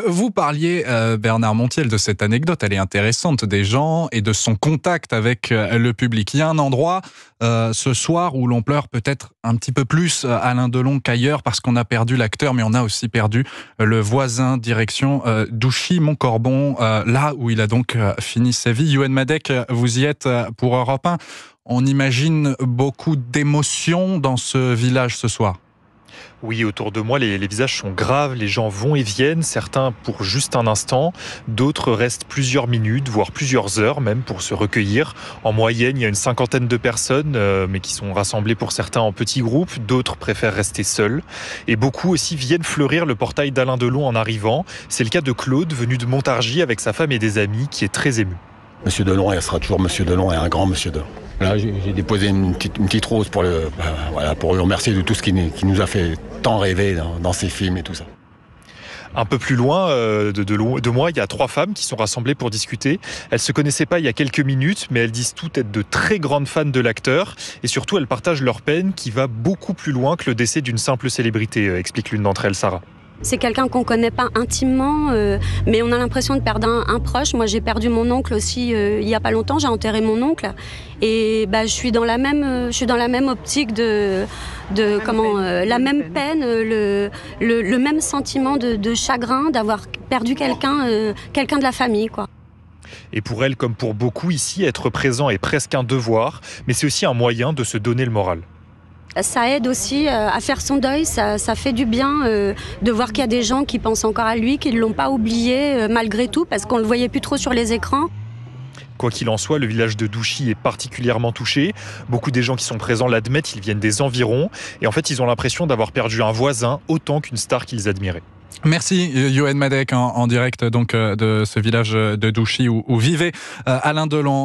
Vous parliez, Bernard Montiel, de cette anecdote, elle est intéressante, des gens et de son contact avec le public. Il y a un endroit ce soir où l'on pleure peut-être un petit peu plus Alain Delon qu'ailleurs parce qu'on a perdu l'acteur, mais on a aussi perdu le voisin, direction Douchy-Montcorbon, là où il a donc fini sa vie. Yoann Madec, vous y êtes pour Europe 1. On imagine beaucoup d'émotions dans ce village ce soir. Oui, autour de moi, les visages sont graves, les gens vont et viennent, certains pour juste un instant, d'autres restent plusieurs minutes, voire plusieurs heures même pour se recueillir. En moyenne, il y a une 50aine de personnes, mais qui sont rassemblées pour certains en petits groupes, d'autres préfèrent rester seuls. Et beaucoup aussi viennent fleurir le portail d'Alain Delon en arrivant. C'est le cas de Claude, venu de Montargis avec sa femme et des amis, qui est très ému. Monsieur Delon, elle sera toujours Monsieur Delon et un grand Monsieur Delon. Là, j'ai déposé une petite rose pour le remercier de tout ce qui nous a fait tant rêver dans ces films et tout ça. Un peu plus loin de moi, il y a 3 femmes qui sont rassemblées pour discuter. Elles se connaissaient pas il y a quelques minutes, mais elles disent toutes être de très grandes fans de l'acteur. Et surtout, elles partagent leur peine qui va beaucoup plus loin que le décès d'une simple célébrité, explique l'une d'entre elles, Sarah. C'est quelqu'un qu'on ne connaît pas intimement, mais on a l'impression de perdre un proche. Moi, j'ai perdu mon oncle aussi il n'y a pas longtemps. J'ai enterré mon oncle. Et je suis dans la même optique la même peine, le même sentiment de chagrin d'avoir perdu quelqu'un de la famille, quoi. Et pour elle, comme pour beaucoup ici, être présent est presque un devoir, mais c'est aussi un moyen de se donner le moral. Ça aide aussi à faire son deuil, ça fait du bien de voir qu'il y a des gens qui pensent encore à lui, qui ne l'ont pas oublié malgré tout, parce qu'on ne le voyait plus trop sur les écrans. Quoi qu'il en soit, le village de Douchy est particulièrement touché. Beaucoup des gens qui sont présents l'admettent, ils viennent des environs. Et en fait, ils ont l'impression d'avoir perdu un voisin autant qu'une star qu'ils admiraient. Merci Yoann Madec en direct donc de ce village de Douchy où vivait Alain Delon.